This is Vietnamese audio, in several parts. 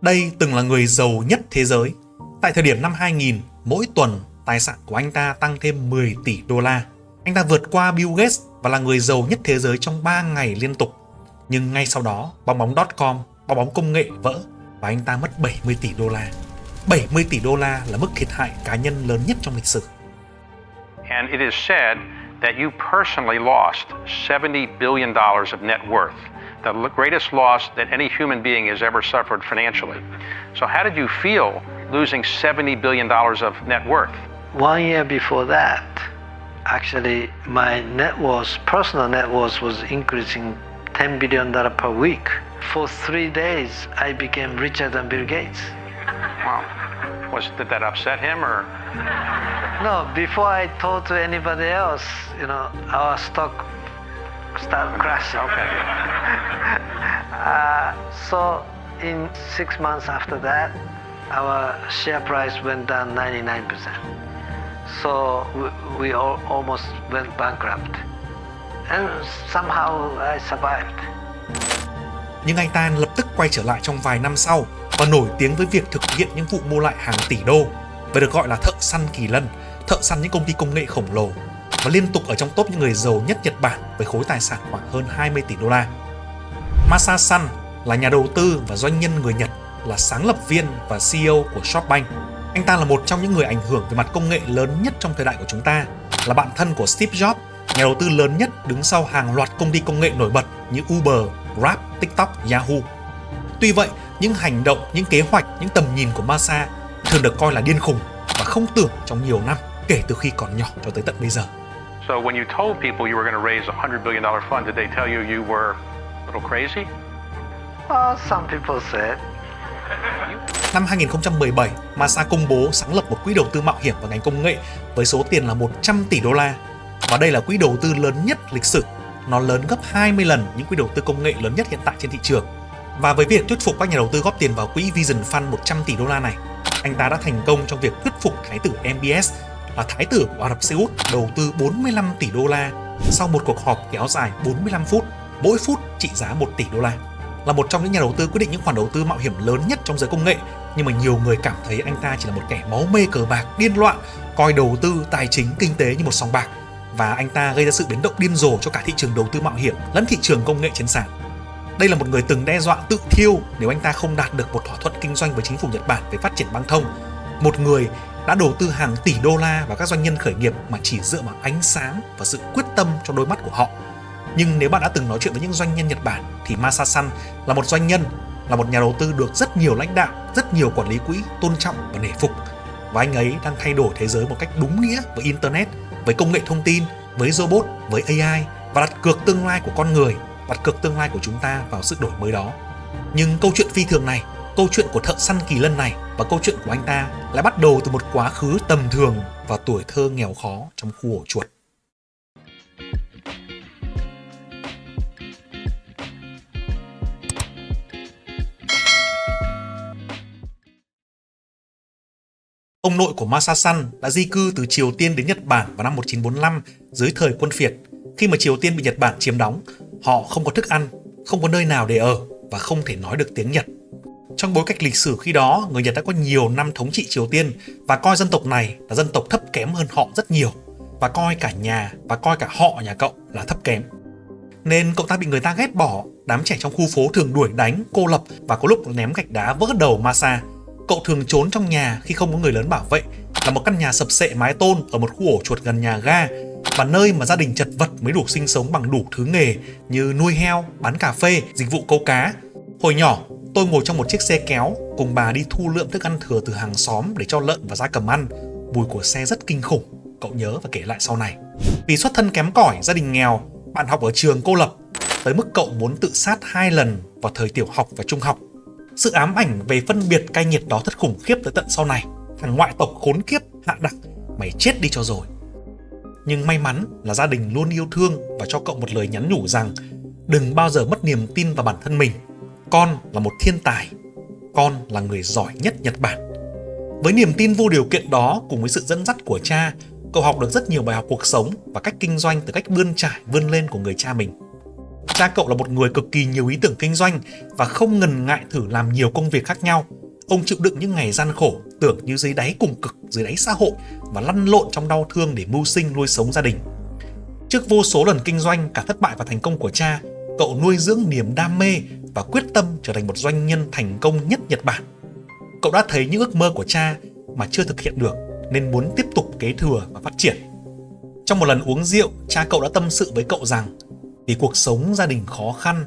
Đây từng là người giàu nhất thế giới. Tại thời điểm năm 2000, mỗi tuần tài sản của anh ta tăng thêm 10 tỷ đô la. Anh ta vượt qua Bill Gates và là người giàu nhất thế giới trong 3 ngày liên tục. Nhưng ngay sau đó, bong bóng.com, bong bóng công nghệ vỡ và anh ta mất 70 tỷ đô la. 70 tỷ đô la là mức thiệt hại cá nhân lớn nhất trong lịch sử. And it is said that you personally lost $70 billion of net worth, the greatest loss that any human being has ever suffered financially. So how did you feel losing $70 billion of net worth? 1 year before that, actually my net worth, personal net worth was increasing $10 billion per week. For 3 days, I became richer than Bill Gates. Wow. Did that upset him or? No, before I told to anybody else, our stock started crashing. Okay. So in 6 months after that, our share price went down 99%. So we almost went bankrupt. And somehow I survived. Nhưng anh ta lập tức quay trở lại trong vài năm sau và nổi tiếng với việc thực hiện những vụ mua lại hàng tỷ đô và được gọi là thợ săn kỳ lân, thợ săn những công ty công nghệ khổng lồ và liên tục ở trong top những người giàu nhất Nhật Bản với khối tài sản khoảng hơn 20 tỷ đô la. Masa Son là nhà đầu tư và doanh nhân người Nhật, là sáng lập viên và CEO của SoftBank. Anh ta là một trong những người ảnh hưởng về mặt công nghệ lớn nhất trong thời đại của chúng ta, là bạn thân của Steve Jobs, nhà đầu tư lớn nhất đứng sau hàng loạt công ty công nghệ nổi bật như Uber, Grab, TikTok, Yahoo. Tuy vậy, những hành động, những kế hoạch, những tầm nhìn của Masa thường được coi là điên khùng và không tưởng trong nhiều năm, kể từ khi còn nhỏ cho tới tận bây giờ. So when you told people you were going to raise $100 billion fund, did they tell you you were a little crazy? Some people said. Năm 2017, Masa công bố sáng lập một quỹ đầu tư mạo hiểm vào ngành công nghệ với số tiền là 100 tỷ đô la. Và đây là quỹ đầu tư lớn nhất lịch sử. Nó lớn gấp 20 lần những quỹ đầu tư công nghệ lớn nhất hiện tại trên thị trường. Và với việc thuyết phục các nhà đầu tư góp tiền vào quỹ Vision Fund 100 tỷ đô la này, anh ta đã thành công trong việc thuyết phục Thái tử MBS, là Thái tử của Ả Rập Xê Út, đầu tư 45 tỷ đô la sau một cuộc họp kéo dài 45 phút, mỗi phút trị giá 1 tỷ đô la. Là một trong những nhà đầu tư quyết định những khoản đầu tư mạo hiểm lớn nhất trong giới công nghệ, nhưng mà nhiều người cảm thấy anh ta chỉ là một kẻ máu mê cờ bạc, điên loạn, coi đầu tư, tài chính, kinh tế như một sòng bạc. Và anh ta gây ra sự biến động điên rồ cho cả thị trường đầu tư mạo hiểm lẫn thị trường công nghệ trên sàn. Đây là một người từng đe dọa tự thiêu nếu anh ta không đạt được một thỏa thuận kinh doanh với chính phủ Nhật Bản về phát triển băng thông. Một người đã đầu tư hàng tỷ đô la vào các doanh nhân khởi nghiệp mà chỉ dựa vào ánh sáng và sự quyết tâm trong đôi mắt của họ. Nhưng nếu bạn đã từng nói chuyện với những doanh nhân Nhật Bản thì Masa Son là một doanh nhân, là một nhà đầu tư được rất nhiều lãnh đạo, rất nhiều quản lý quỹ tôn trọng và nể phục. Và anh ấy đang thay đổi thế giới một cách đúng nghĩa với Internet, với công nghệ thông tin, với robot, với AI và đặt cược tương lai của con người, đặt cược tương lai của chúng ta vào sự đổi mới đó. Nhưng câu chuyện phi thường này, câu chuyện của thợ săn kỳ lân này và câu chuyện của anh ta lại bắt đầu từ một quá khứ tầm thường và tuổi thơ nghèo khó trong khu ổ chuột. Ông nội của Masa Son đã di cư từ Triều Tiên đến Nhật Bản vào năm 1945 dưới thời quân phiệt. Khi mà Triều Tiên bị Nhật Bản chiếm đóng, họ không có thức ăn, không có nơi nào để ở và không thể nói được tiếng Nhật. Trong bối cảnh lịch sử khi đó, người Nhật đã có nhiều năm thống trị Triều Tiên và coi dân tộc này là dân tộc thấp kém hơn họ rất nhiều, và coi cả nhà và coi cả họ nhà cậu là thấp kém. Nên cậu ta bị người ta ghét bỏ, đám trẻ trong khu phố thường đuổi đánh, cô lập và có lúc ném gạch đá vỡ đầu Masa. Cậu thường trốn trong nhà khi không có người lớn bảo vệ, là một căn nhà sập xệ mái tôn ở một khu ổ chuột gần nhà ga và nơi mà gia đình chật vật mới đủ sinh sống bằng đủ thứ nghề như nuôi heo, bán cà phê, dịch vụ câu cá. Hồi nhỏ, tôi ngồi trong một chiếc xe kéo cùng bà đi thu lượm thức ăn thừa từ hàng xóm để cho lợn và gia cầm ăn. Mùi của xe rất kinh khủng, cậu nhớ và kể lại sau này. Vì xuất thân kém cỏi, gia đình nghèo, bạn học ở trường cô lập, tới mức cậu muốn tự sát 2 lần vào thời tiểu học và trung học. Sự ám ảnh về phân biệt cay nghiệt đó thật khủng khiếp tới tận sau này. Thằng ngoại tộc khốn kiếp, hạ đẳng, mày chết đi cho rồi. Nhưng may mắn là gia đình luôn yêu thương và cho cậu một lời nhắn nhủ rằng đừng bao giờ mất niềm tin vào bản thân mình. Con là một thiên tài, con là người giỏi nhất Nhật Bản. Với niềm tin vô điều kiện đó cùng với sự dẫn dắt của cha, cậu học được rất nhiều bài học cuộc sống và cách kinh doanh từ cách bươn trải vươn lên của người cha mình. Cha cậu là một người cực kỳ nhiều ý tưởng kinh doanh và không ngần ngại thử làm nhiều công việc khác nhau. Ông chịu đựng những ngày gian khổ, tưởng như dưới đáy cùng cực, dưới đáy xã hội và lăn lộn trong đau thương để mưu sinh nuôi sống gia đình. Trước vô số lần kinh doanh, cả thất bại và thành công của cha, cậu nuôi dưỡng niềm đam mê và quyết tâm trở thành một doanh nhân thành công nhất Nhật Bản. Cậu đã thấy những ước mơ của cha mà chưa thực hiện được nên muốn tiếp tục kế thừa và phát triển. Trong một lần uống rượu, cha cậu đã tâm sự với cậu rằng vì cuộc sống gia đình khó khăn,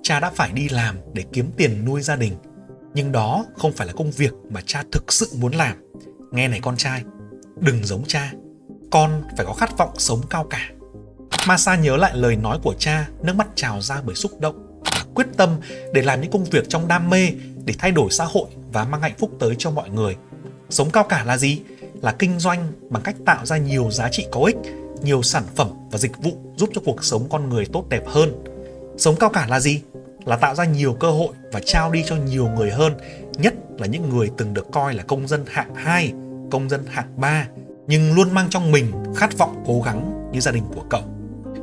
cha đã phải đi làm để kiếm tiền nuôi gia đình. Nhưng đó không phải là công việc mà cha thực sự muốn làm. Nghe này con trai, đừng giống cha, con phải có khát vọng sống cao cả. Masa nhớ lại lời nói của cha, nước mắt trào ra bởi xúc động và quyết tâm để làm những công việc trong đam mê để thay đổi xã hội và mang hạnh phúc tới cho mọi người. Sống cao cả là gì? Là kinh doanh bằng cách tạo ra nhiều giá trị có ích, nhiều sản phẩm và dịch vụ giúp cho cuộc sống con người tốt đẹp hơn. Sống cao cả là gì? Là tạo ra nhiều cơ hội và trao đi cho nhiều người hơn, nhất là những người từng được coi là công dân hạng 2, công dân hạng 3, nhưng luôn mang trong mình khát vọng cố gắng như gia đình của cậu.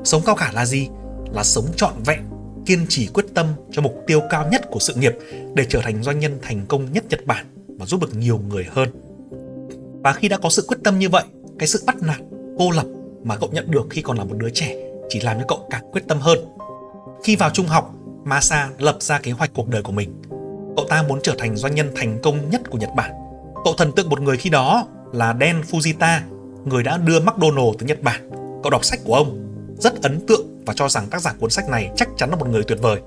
Sống cao cả là gì? Là sống trọn vẹn, kiên trì quyết tâm cho mục tiêu cao nhất của sự nghiệp để trở thành doanh nhân thành công nhất Nhật Bản và giúp được nhiều người hơn. Và khi đã có sự quyết tâm như vậy, cái sự bắt nạt, cô lập mà cậu nhận được khi còn là một đứa trẻ chỉ làm cho cậu càng quyết tâm hơn. Khi vào trung học, Masa lập ra kế hoạch cuộc đời của mình. Cậu ta muốn trở thành doanh nhân thành công nhất của Nhật Bản. Cậu thần tượng một người khi đó là Dan Fujita, người đã đưa McDonald's tới Nhật Bản. Cậu đọc sách của ông, rất ấn tượng và cho rằng tác giả cuốn sách này chắc chắn là một người tuyệt vời.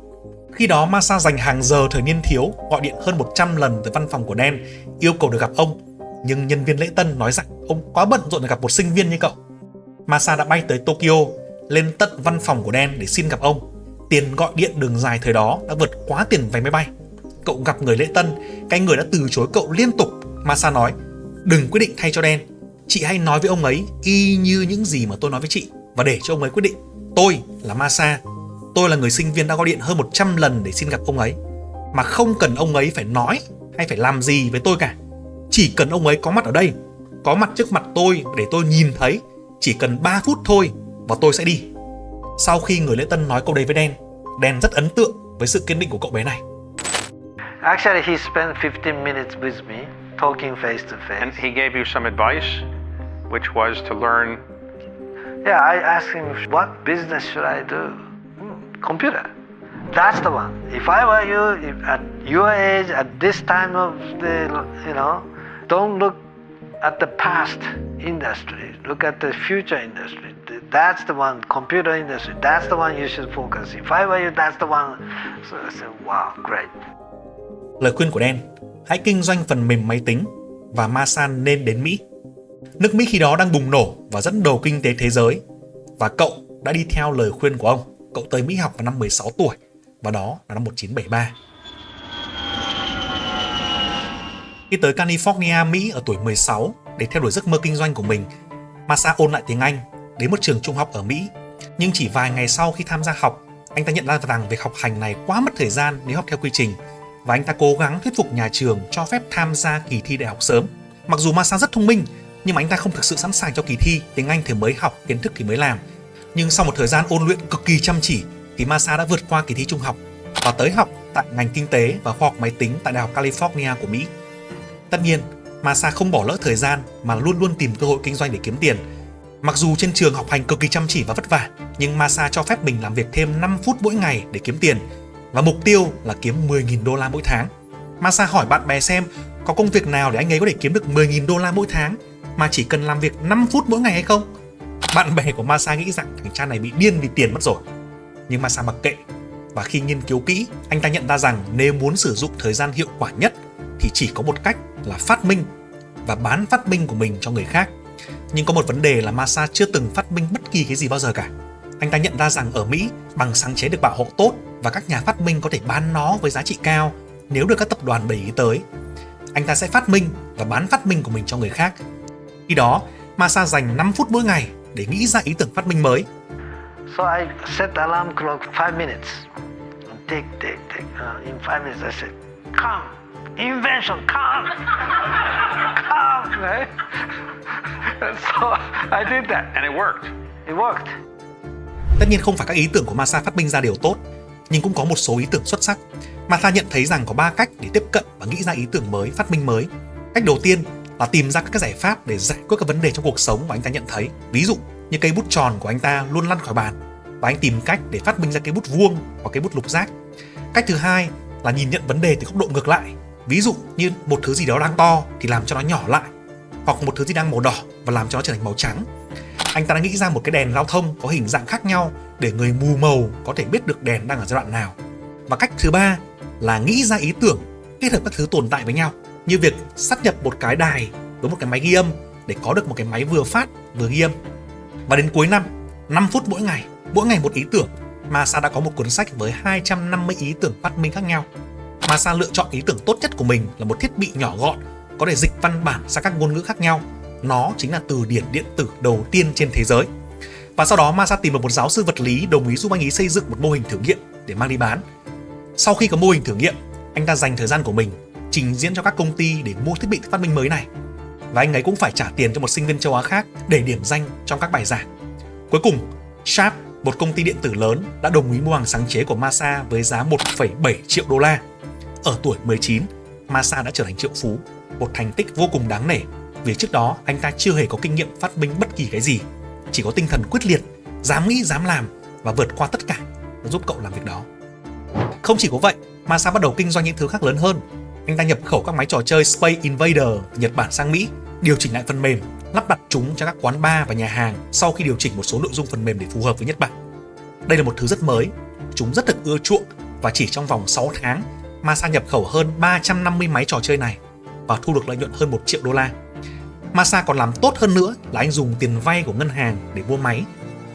Khi đó Masa dành hàng giờ thời niên thiếu, gọi điện hơn 100 lần tới văn phòng của Dan, yêu cầu được gặp ông. Nhưng nhân viên lễ tân nói rằng ông quá bận rộn để gặp một sinh viên như cậu. Masa đã bay tới Tokyo, lên tận văn phòng của Dan để xin gặp ông. Tiền gọi điện đường dài thời đó đã vượt quá tiền vé máy bay. Cậu gặp người lễ tân, cái người đã từ chối cậu liên tục. Masa nói, đừng quyết định thay cho Dan. Chị hãy nói với ông ấy y như những gì mà tôi nói với chị và để cho ông ấy quyết định. Tôi là Masa. Tôi là người sinh viên đã gọi điện hơn 100 lần để xin gặp ông ấy. Mà không cần ông ấy phải nói hay phải làm gì với tôi cả. Chỉ cần ông ấy có mặt ở đây, có mặt trước mặt tôi để tôi nhìn thấy. Chỉ cần 3 phút thôi và tôi sẽ đi. Sau khi người lễ tân nói câu đấy với Dan, Dan rất ấn tượng với sự kiên định của cậu bé này. Actually, he spent 15 minutes with me, talking face to face. And he gave you some advice, which was to learn. Yeah, I asked him, what business should I do? Computer. That's the one. If I were you, at your age, at this time of the, don't look at the past industry. Look at the future industry. That's the one, computer industry. That's the one you should focus. If I were you, that's the one. So I said, wow, great. Lời khuyên của Dan, hãy kinh doanh phần mềm máy tính và Masa nên đến Mỹ. Nước Mỹ khi đó đang bùng nổ và dẫn đầu kinh tế thế giới. Và cậu đã đi theo lời khuyên của ông. Cậu tới Mỹ học vào năm 16 tuổi và đó là năm 1973. Khi tới California, Mỹ ở tuổi 16 để theo đuổi giấc mơ kinh doanh của mình, Masa ôn lại tiếng Anh đến một trường trung học ở Mỹ. Nhưng chỉ vài ngày sau khi tham gia học, anh ta nhận ra rằng việc học hành này quá mất thời gian nếu học theo quy trình và anh ta cố gắng thuyết phục nhà trường cho phép tham gia kỳ thi đại học sớm. Mặc dù Masa rất thông minh, nhưng mà anh ta không thực sự sẵn sàng cho kỳ thi. Tiếng Anh thì mới học, kiến thức thì mới làm. Nhưng sau một thời gian ôn luyện cực kỳ chăm chỉ thì Masa đã vượt qua kỳ thi trung học và tới học tại ngành kinh tế và khoa học máy tính tại Đại học California của Mỹ. Tất nhiên, Masa không bỏ lỡ thời gian mà luôn luôn tìm cơ hội kinh doanh để kiếm tiền. Mặc dù trên trường học hành cực kỳ chăm chỉ và vất vả, nhưng Masa cho phép mình làm việc thêm 5 phút mỗi ngày để kiếm tiền và mục tiêu là kiếm 10.000 đô la mỗi tháng. Masa hỏi bạn bè xem có công việc nào để anh ấy có thể kiếm được 10.000 đô la mỗi tháng mà chỉ cần làm việc 5 phút mỗi ngày hay không? Bạn bè của Masa nghĩ rằng thằng cha này bị điên vì tiền mất rồi. Nhưng Masa mặc kệ. Và khi nghiên cứu kỹ, anh ta nhận ra rằng nếu muốn sử dụng thời gian hiệu quả nhất thì chỉ có một cách là phát minh và bán phát minh của mình cho người khác. Nhưng có một vấn đề là Masa chưa từng phát minh bất kỳ cái gì bao giờ cả. Anh ta nhận ra rằng ở Mỹ, bằng sáng chế được bảo hộ tốt và các nhà phát minh có thể bán nó với giá trị cao nếu được các tập đoàn để ý tới. Anh ta sẽ phát minh và bán phát minh của mình cho người khác. Khi đó, Masa dành 5 phút mỗi ngày để nghĩ ra ý tưởng phát minh mới. So I set the alarm clock 5 minutes. Tick, tick, tick. In 5 minutes I said, come, invention, come, come, right? So I did that. And it worked. It worked. Tất nhiên không phải các ý tưởng của Masa phát minh ra đều tốt, nhưng cũng có một số ý tưởng xuất sắc. Masa nhận thấy rằng có 3 cách để tiếp cận và nghĩ ra ý tưởng mới, phát minh mới. Cách đầu tiên là tìm ra các giải pháp để giải quyết các vấn đề trong cuộc sống mà anh ta nhận thấy. Ví dụ như cây bút tròn của anh ta luôn lăn khỏi bàn và anh tìm cách để phát minh ra cây bút vuông hoặc cây bút lục giác. Cách thứ hai là nhìn nhận vấn đề từ góc độ ngược lại. Ví dụ như một thứ gì đó đang to thì làm cho nó nhỏ lại, hoặc một thứ gì đang màu đỏ và làm cho nó trở thành màu trắng. Anh ta đã nghĩ ra một cái đèn giao thông có hình dạng khác nhau để người mù màu có thể biết được đèn đang ở giai đoạn nào. Và cách thứ ba là nghĩ ra ý tưởng kết hợp các thứ tồn tại với nhau, như việc sáp nhập một cái đài với một cái máy ghi âm để có được một cái máy vừa phát vừa ghi âm. Và đến cuối năm, 5 phút mỗi ngày một ý tưởng, Masa đã có một cuốn sách với 250 ý tưởng phát minh khác nhau. Masa lựa chọn ý tưởng tốt nhất của mình là một thiết bị nhỏ gọn có thể dịch văn bản sang các ngôn ngữ khác nhau. Nó chính là từ điển điện tử đầu tiên trên thế giới. Và sau đó Masa tìm được một giáo sư vật lý đồng ý giúp anh ấy xây dựng một mô hình thử nghiệm để mang đi bán. Sau khi có mô hình thử nghiệm, anh ta dành thời gian của mình trình diễn cho các công ty để mua thiết bị phát minh mới này. Và anh ấy cũng phải trả tiền cho một sinh viên châu Á khác để điểm danh trong các bài giảng. Cuối cùng, Sharp, một công ty điện tử lớn, đã đồng ý mua hàng sáng chế của Masa với giá 1,7 triệu đô la. Ở tuổi 19, Masa đã trở thành triệu phú, một thành tích vô cùng đáng nể vì trước đó anh ta chưa hề có kinh nghiệm phát minh bất kỳ cái gì, chỉ có tinh thần quyết liệt, dám nghĩ dám làm và vượt qua tất cả và giúp cậu làm việc đó. Không chỉ có vậy, Masa bắt đầu kinh doanh những thứ khác lớn hơn. Anh ta nhập khẩu các máy trò chơi Space Invader từ Nhật Bản sang Mỹ, điều chỉnh lại phần mềm, lắp đặt chúng cho các quán bar và nhà hàng sau khi điều chỉnh một số nội dung phần mềm để phù hợp với Nhật Bản. Đây là một thứ rất mới, chúng rất được ưa chuộng và chỉ trong vòng 6 tháng, Masa nhập khẩu hơn 350 máy trò chơi này và thu được lợi nhuận hơn 1 triệu đô la. Masa còn làm tốt hơn nữa là anh dùng tiền vay của ngân hàng để mua máy,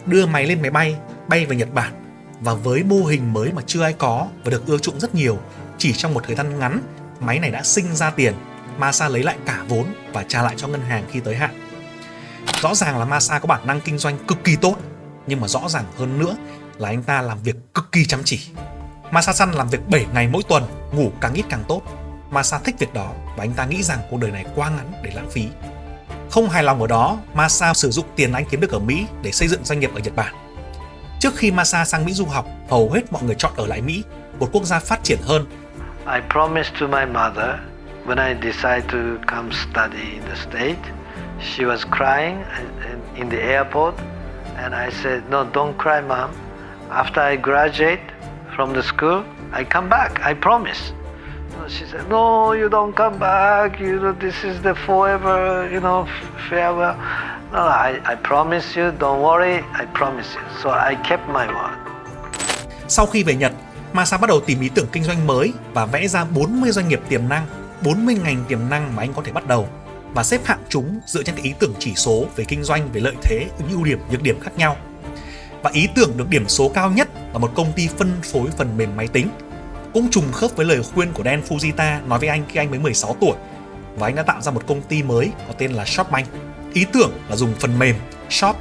đưa máy lên máy bay, bay về Nhật Bản. Và với mô hình mới mà chưa ai có và được ưa chuộng rất nhiều, chỉ trong một thời gian ngắn, máy này đã sinh ra tiền. Masa lấy lại cả vốn và trả lại cho ngân hàng khi tới hạn. Rõ ràng là Masa có bản năng kinh doanh cực kỳ tốt, nhưng mà rõ ràng hơn nữa là anh ta làm việc cực kỳ chăm chỉ. Masa Son làm việc 7 ngày mỗi tuần, ngủ càng ít càng tốt. Masa thích việc đó và anh ta nghĩ rằng cuộc đời này quá ngắn để lãng phí. Không hài lòng ở đó, Masa sử dụng tiền anh kiếm được ở Mỹ để xây dựng doanh nghiệp ở Nhật Bản. Trước khi Masa sang Mỹ du học, hầu hết mọi người chọn ở lại Mỹ, một quốc gia phát triển hơn. I promised to my mother when I decided to come study in the States. She was crying in the airport and I said, "No, don't cry, Mom. After I graduate from the school, I come back. I promise." She said, "No, you don't come back. This is the forever, farewell." No, I promise you. Don't worry. I promise you. So I kept my word. Sau khi về Nhật, Masa bắt đầu tìm ý tưởng kinh doanh mới và vẽ ra 40 doanh nghiệp tiềm năng, 40 ngành tiềm năng mà anh có thể bắt đầu và xếp hạng chúng dựa trên các ý tưởng chỉ số về kinh doanh, về lợi thế, những ưu điểm, nhược điểm khác nhau. Và ý tưởng được điểm số cao nhất là một công ty phân phối phần mềm máy tính. Cũng trùng khớp với lời khuyên của Dan Fujita nói với anh khi anh mới 16 tuổi. Và anh đã tạo ra một công ty mới có tên là ShopBank. Ý tưởng là dùng phần mềm Shop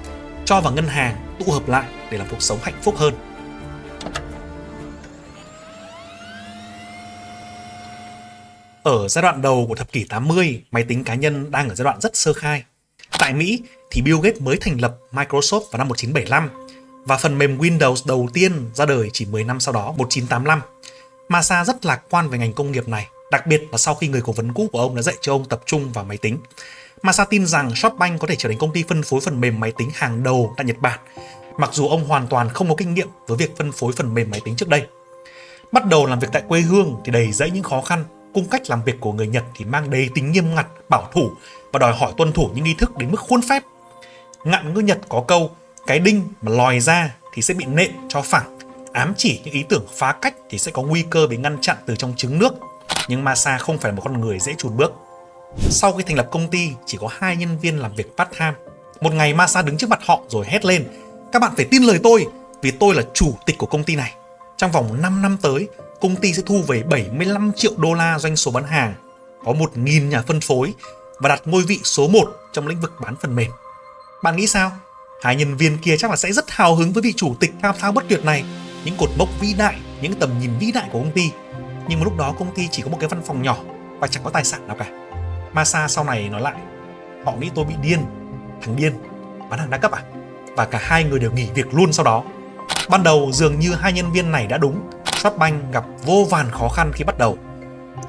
cho vào ngân hàng tụ hợp lại để làm cuộc sống hạnh phúc hơn. Ở giai đoạn đầu của thập kỷ 80, máy tính cá nhân đang ở giai đoạn rất sơ khai. Tại Mỹ thì Bill Gates mới thành lập Microsoft vào năm 1975 và phần mềm Windows đầu tiên ra đời chỉ 10 năm sau đó, 1985. Masa rất lạc quan về ngành công nghiệp này, đặc biệt là sau khi người cố vấn cũ của ông đã dạy cho ông tập trung vào máy tính. Masa tin rằng ShopBank có thể trở thành công ty phân phối phần mềm máy tính hàng đầu tại Nhật Bản, mặc dù ông hoàn toàn không có kinh nghiệm với việc phân phối phần mềm máy tính trước đây. Bắt đầu làm việc tại quê hương thì đầy dẫy những khó khăn, cung cách làm việc của người Nhật thì mang đầy tính nghiêm ngặt, bảo thủ và đòi hỏi tuân thủ những nghi thức đến mức khuôn phép. Ngạn ngữ Nhật có câu, cái đinh mà lòi ra thì sẽ bị nện cho phẳng, ám chỉ những ý tưởng phá cách thì sẽ có nguy cơ bị ngăn chặn từ trong trứng nước. Nhưng Masa không phải là một con người dễ chùn bước. Sau khi thành lập công ty, chỉ có 2 nhân viên làm việc part-time. Một ngày Masa đứng trước mặt họ rồi hét lên, các bạn phải tin lời tôi, vì tôi là chủ tịch của công ty này. Trong vòng 5 năm tới, công ty sẽ thu về 75 triệu đô la doanh số bán hàng, có 1.000 nhà phân phối và đặt ngôi vị số 1 trong lĩnh vực bán phần mềm. Bạn nghĩ sao? 2 nhân viên kia chắc là sẽ rất hào hứng với vị chủ tịch thao thao bất tuyệt này, những cột mốc vĩ đại, những tầm nhìn vĩ đại của công ty. Nhưng mà lúc đó công ty chỉ có một cái văn phòng nhỏ và chẳng có tài sản nào cả. Masa sau này nói lại, họ nghĩ tôi bị điên, thằng điên, bán hàng đa cấp à? Và cả 2 người đều nghỉ việc luôn sau đó. Ban đầu dường như hai nhân viên này đã đúng, Shopbank gặp vô vàn khó khăn khi bắt đầu.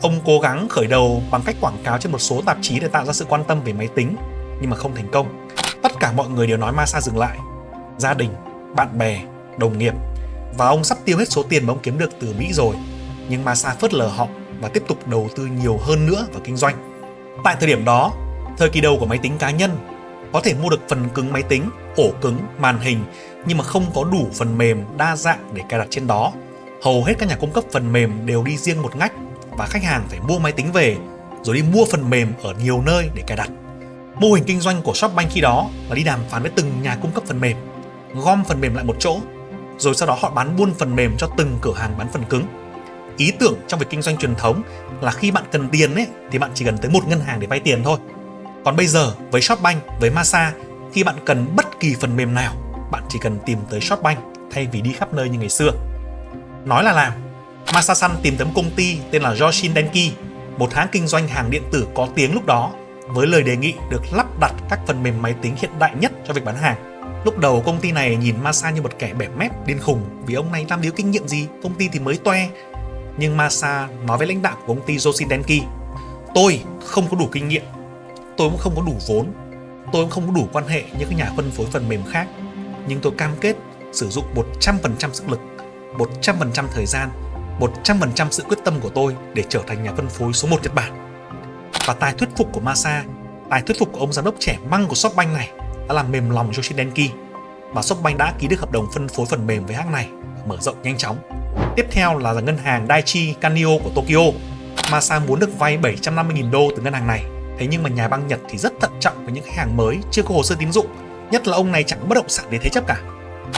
Ông cố gắng khởi đầu bằng cách quảng cáo trên một số tạp chí để tạo ra sự quan tâm về máy tính, nhưng mà không thành công. Tất cả mọi người đều nói Masa dừng lại. Gia đình, bạn bè, đồng nghiệp. Và ông sắp tiêu hết số tiền mà ông kiếm được từ Mỹ rồi. Nhưng Masa phớt lờ họ và tiếp tục đầu tư nhiều hơn nữa vào kinh doanh. Tại thời điểm đó, thời kỳ đầu của máy tính cá nhân, có thể mua được phần cứng máy tính, ổ cứng, màn hình, nhưng mà không có đủ phần mềm đa dạng để cài đặt trên đó. Hầu hết các nhà cung cấp phần mềm đều đi riêng một ngách và khách hàng phải mua máy tính về rồi đi mua phần mềm ở nhiều nơi để cài đặt. Mô hình kinh doanh của Shopbank khi đó là đi đàm phán với từng nhà cung cấp phần mềm, gom phần mềm lại một chỗ, rồi sau đó họ bán buôn phần mềm cho từng cửa hàng bán phần cứng. Ý tưởng trong việc kinh doanh truyền thống là khi bạn cần tiền ấy, thì bạn chỉ cần tới một ngân hàng để vay tiền thôi. Còn bây giờ với Shopbank, với Masa, khi bạn cần bất kỳ phần mềm nào, bạn chỉ cần tìm tới Shopbank thay vì đi khắp nơi như ngày xưa. Nói là làm, Masa-san tìm tới một công ty tên là Yoshin Denki, một hãng kinh doanh hàng điện tử có tiếng lúc đó, với lời đề nghị được lắp đặt các phần mềm máy tính hiện đại nhất cho việc bán hàng. Lúc đầu công ty này nhìn Masa như một kẻ bẹp mép điên khùng vì ông này làm điều kinh nghiệm gì, công ty thì mới toe. Nhưng Masa nói với lãnh đạo của công ty Yoshin Denki: tôi không có đủ kinh nghiệm, tôi cũng không có đủ vốn, tôi cũng không có đủ quan hệ như các nhà phân phối phần mềm khác, nhưng tôi cam kết sử dụng 100% sức lực, 100% thời gian, 100% sự quyết tâm của tôi để trở thành nhà phân phối số 1 Nhật Bản. Và tài thuyết phục của Masa, tài thuyết phục của ông giám đốc trẻ măng của Shopbank này đã làm mềm lòng Yoshin Denki, và Shopbank đã ký được hợp đồng phân phối phần mềm với hãng này và mở rộng nhanh chóng. Tiếp theo là ngân hàng Daiichi Kanio của Tokyo. Masa muốn được vay 750.000 đô từ ngân hàng này. Thế nhưng mà nhà băng Nhật thì rất thận trọng với những khách hàng mới chưa có hồ sơ tín dụng, nhất là ông này chẳng có bất động sản để thế chấp cả.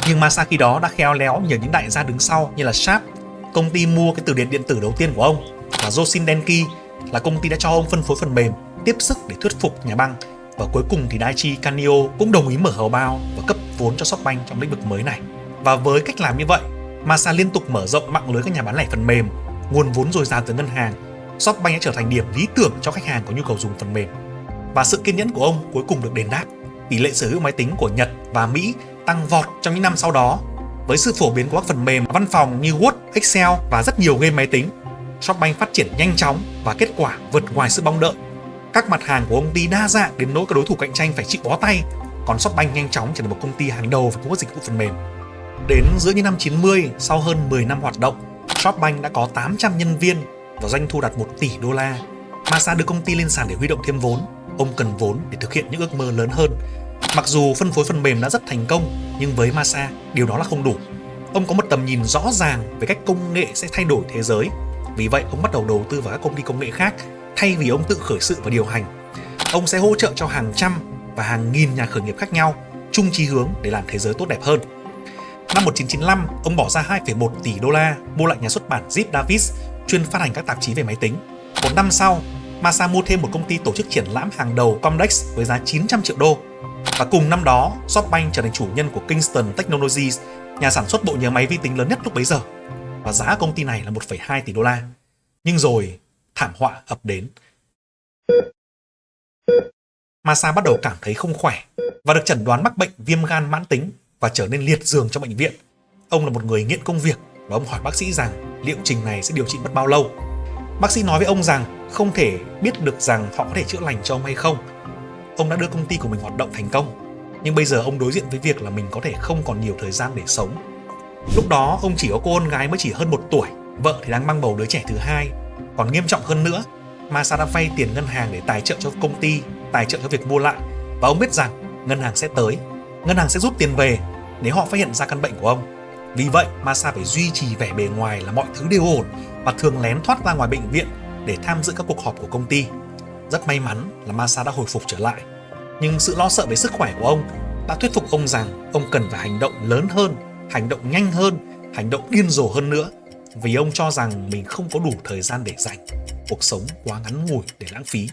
Nhưng Masa khi đó đã khéo léo nhờ những đại gia đứng sau như là Sharp, công ty mua cái từ điển điện tử đầu tiên của ông, và Yoshin Denki là công ty đã cho ông phân phối phần mềm, tiếp sức để thuyết phục nhà băng. Và cuối cùng thì Daiichi Kanio cũng đồng ý mở hầu bao và cấp vốn cho Shopbank trong lĩnh vực mới này. Và với cách làm như vậy, Masa liên tục mở rộng mạng lưới các nhà bán lẻ phần mềm, nguồn vốn dồi dào từ ngân hàng. Shopbank đã trở thành điểm lý tưởng cho khách hàng có nhu cầu dùng phần mềm. Và sự kiên nhẫn của ông cuối cùng được đền đáp. Tỷ lệ sở hữu máy tính của Nhật và Mỹ tăng vọt trong những năm sau đó. Với sự phổ biến của các phần mềm văn phòng như Word, Excel và rất nhiều game máy tính, Shopbank phát triển nhanh chóng và kết quả vượt ngoài sự mong đợi. Các mặt hàng của công ty đa dạng đến nỗi các đối thủ cạnh tranh phải chịu bó tay, còn Shopbank nhanh chóng trở thành một công ty hàng đầu về cung cấp dịch vụ phần mềm. Đến giữa những năm 90, sau hơn 10 năm hoạt động, Shopbank đã có 800 nhân viên và doanh thu đạt 1 tỷ đô la. Masa đưa công ty lên sàn để huy động thêm vốn. Ông cần vốn để thực hiện những ước mơ lớn hơn. Mặc dù phân phối phần mềm đã rất thành công, nhưng với Masa, điều đó là không đủ. Ông có một tầm nhìn rõ ràng về cách công nghệ sẽ thay đổi thế giới. Vì vậy, ông bắt đầu đầu tư vào các công ty công nghệ khác, thay vì ông tự khởi sự và điều hành. Ông sẽ hỗ trợ cho hàng trăm và hàng nghìn nhà khởi nghiệp khác nhau, chung chí hướng để làm thế giới tốt đẹp hơn. Năm 1995, ông bỏ ra 2,1 tỷ đô la mua lại nhà xuất bản Ziff Davis, chuyên phát hành các tạp chí về máy tính. Một năm sau, Masa mua thêm một công ty tổ chức triển lãm hàng đầu Comdex với giá 900 triệu đô. Và cùng năm đó, Shopbank trở thành chủ nhân của Kingston Technologies, nhà sản xuất bộ nhớ máy vi tính lớn nhất lúc bấy giờ. Và giá công ty này là 1,2 tỷ đô la. Nhưng rồi, thảm họa ập đến. Masa bắt đầu cảm thấy không khỏe và được chẩn đoán mắc bệnh viêm gan mãn tính và trở nên liệt giường trong bệnh viện. Ông là một người nghiện công việc và ông hỏi bác sĩ rằng liệu trình này sẽ điều trị mất bao lâu. Bác sĩ nói với ông rằng không thể biết được rằng họ có thể chữa lành cho ông hay không. Ông đã đưa công ty của mình hoạt động thành công, nhưng bây giờ ông đối diện với việc là mình có thể không còn nhiều thời gian để sống. Lúc đó ông chỉ có cô con gái mới chỉ hơn 1 tuổi, vợ thì đang mang bầu đứa trẻ thứ hai. Còn nghiêm trọng hơn nữa, Masa đã vay tiền ngân hàng để tài trợ cho công ty, tài trợ cho việc mua lại. Và ông biết rằng ngân hàng sẽ tới, ngân hàng sẽ rút tiền về nếu họ phát hiện ra căn bệnh của ông. Vì vậy, Masa phải duy trì vẻ bề ngoài là mọi thứ đều ổn và thường lén thoát ra ngoài bệnh viện để tham dự các cuộc họp của công ty. Rất may mắn là Masa đã hồi phục trở lại. Nhưng sự lo sợ về sức khỏe của ông đã thuyết phục ông rằng ông cần phải hành động lớn hơn, hành động nhanh hơn, hành động điên rồ hơn nữa. Vì ông cho rằng mình không có đủ thời gian để dành. Cuộc sống quá ngắn ngủi để lãng phí.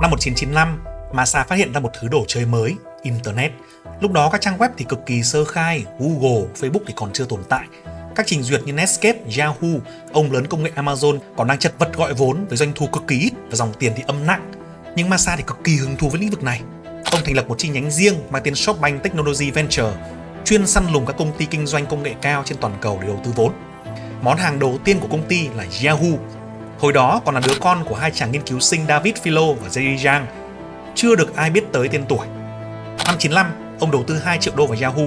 Năm 1995, Masa phát hiện ra một thứ đồ chơi mới, Internet. Lúc đó các trang web thì cực kỳ sơ khai, Google, Facebook thì còn chưa tồn tại. Các trình duyệt như Netscape, Yahoo, ông lớn công nghệ Amazon còn đang chật vật gọi vốn với doanh thu cực kỳ ít và dòng tiền thì âm nặng. Nhưng Masa thì cực kỳ hứng thú với lĩnh vực này. Ông thành lập một chi nhánh riêng mang tên SoftBank Technology Venture, chuyên săn lùng các công ty kinh doanh công nghệ cao trên toàn cầu để đầu tư vốn. Món hàng đầu tiên của công ty là Yahoo. Hồi đó còn là đứa con của hai chàng nghiên cứu sinh David Philo và Jerry Yang, chưa được ai biết tới tên tuổi. Năm 95, ông đầu tư 2 triệu đô vào Yahoo.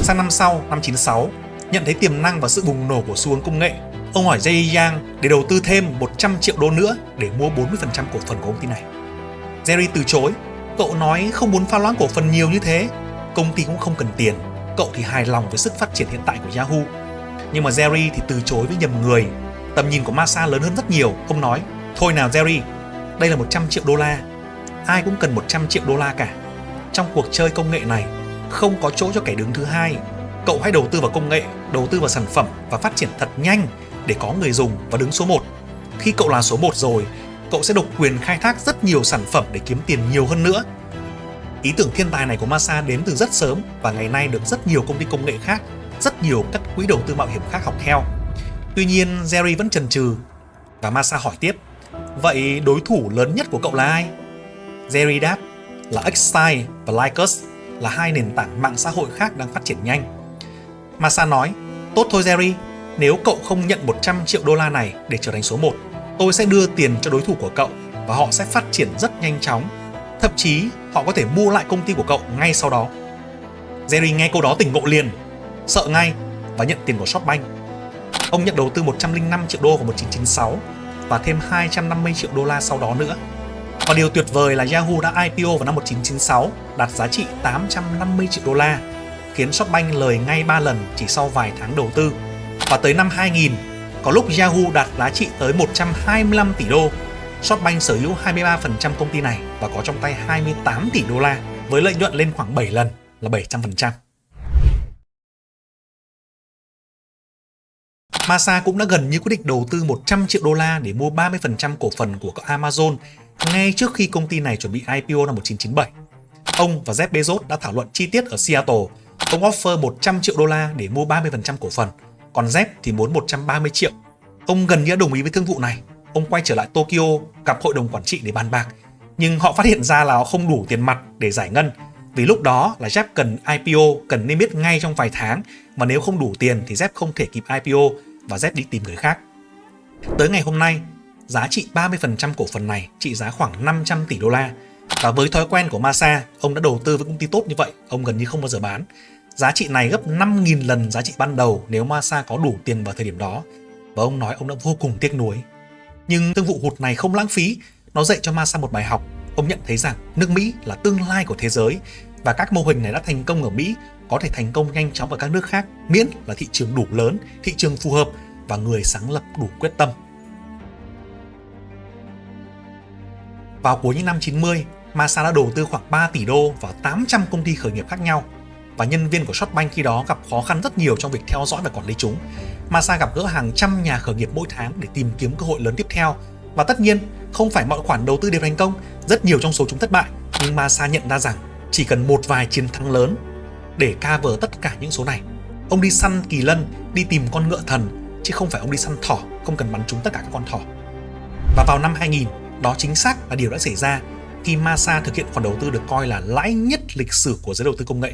Sang năm sau, năm 96, nhận thấy tiềm năng và sự bùng nổ của xu hướng công nghệ, ông hỏi Jerry Yang để đầu tư thêm 100 triệu đô nữa để mua 40% cổ phần của công ty này. Jerry từ chối, cậu nói không muốn pha loãng cổ phần nhiều như thế, công ty cũng không cần tiền, cậu thì hài lòng với sức phát triển hiện tại của Yahoo. Nhưng mà Jerry thì từ chối với nhầm người, tầm nhìn của Masa lớn hơn rất nhiều. Ông nói, thôi nào Jerry, đây là 100 triệu đô la, ai cũng cần 100 triệu đô la cả. Trong cuộc chơi công nghệ này, không có chỗ cho kẻ đứng thứ hai. Cậu hãy đầu tư vào công nghệ, đầu tư vào sản phẩm và phát triển thật nhanh để có người dùng và đứng số 1. Khi cậu là số 1 rồi, cậu sẽ độc quyền khai thác rất nhiều sản phẩm để kiếm tiền nhiều hơn nữa. Ý tưởng thiên tài này của Masa đến từ rất sớm và ngày nay được rất nhiều công ty công nghệ khác, rất nhiều các quỹ đầu tư mạo hiểm khác học theo. Tuy nhiên, Jerry vẫn chần chừ và Masa hỏi tiếp, vậy đối thủ lớn nhất của cậu là ai? Jerry đáp là Excite và Lycus, là hai nền tảng mạng xã hội khác đang phát triển nhanh. Masa nói, tốt thôi Jerry, nếu cậu không nhận 100 triệu đô la này để trở thành số 1, tôi sẽ đưa tiền cho đối thủ của cậu và họ sẽ phát triển rất nhanh chóng. Thậm chí họ có thể mua lại công ty của cậu ngay sau đó. Jerry nghe câu đó tỉnh ngộ liền, sợ ngay và nhận tiền của SoftBank. Ông nhận đầu tư 105 triệu đô vào 1996 và thêm 250 triệu đô la sau đó nữa. Và điều tuyệt vời là Yahoo đã IPO vào năm 1996 đạt giá trị 850 triệu đô la, khiến SoftBank lời ngay 3 lần chỉ sau vài tháng đầu tư. Và tới năm 2000, có lúc Yahoo đạt giá trị tới 125 tỷ đô. SoftBank sở hữu 23% công ty này và có trong tay 28 tỷ đô la, với lợi nhuận lên khoảng 7 lần là 700%. Masa cũng đã gần như quyết định đầu tư 100 triệu đô la để mua 30% cổ phần của Amazon ngay trước khi công ty này chuẩn bị IPO năm 1997. Ông và Jeff Bezos đã thảo luận chi tiết ở Seattle. Ông offer 100 triệu đô la để mua 30% cổ phần, còn Jeff thì muốn 130 triệu. Ông gần như đã đồng ý với thương vụ này. Ông quay trở lại Tokyo gặp hội đồng quản trị để bàn bạc, nhưng họ phát hiện ra là họ không đủ tiền mặt để giải ngân, vì lúc đó là Jeff cần IPO, cần niêm yết ngay trong vài tháng, mà nếu không đủ tiền thì Jeff không thể kịp IPO và Jeff đi tìm người khác. Tới ngày hôm nay, giá trị 30% cổ phần này trị giá khoảng 500 tỷ đô la. Và với thói quen của Masa, ông đã đầu tư với công ty tốt như vậy, ông gần như không bao giờ bán. Giá trị này gấp 5.000 lần giá trị ban đầu nếu Masa có đủ tiền vào thời điểm đó. Và ông nói ông đã vô cùng tiếc nuối. Nhưng thương vụ hụt này không lãng phí, nó dạy cho Masa một bài học. Ông nhận thấy rằng nước Mỹ là tương lai của thế giới và các mô hình này đã thành công ở Mỹ, có thể thành công nhanh chóng ở các nước khác, miễn là thị trường đủ lớn, thị trường phù hợp và người sáng lập đủ quyết tâm. Vào cuối những năm 90, Masa đã đầu tư khoảng 3 tỷ đô vào 800 công ty khởi nghiệp khác nhau, và nhân viên của SoftBank khi đó gặp khó khăn rất nhiều trong việc theo dõi và quản lý chúng. Masa gặp gỡ hàng trăm nhà khởi nghiệp mỗi tháng để tìm kiếm cơ hội lớn tiếp theo. Và tất nhiên, không phải mọi khoản đầu tư đều thành công, rất nhiều trong số chúng thất bại. Nhưng Masa nhận ra rằng chỉ cần một vài chiến thắng lớn để cover tất cả những số này. Ông đi săn kỳ lân, đi tìm con ngựa thần, chứ không phải ông đi săn thỏ, không cần bắn trúng tất cả các con thỏ. Và vào năm 2000, đó chính xác là điều đã xảy ra khi Masa thực hiện khoản đầu tư được coi là lãi nhất lịch sử của giới đầu tư công nghệ.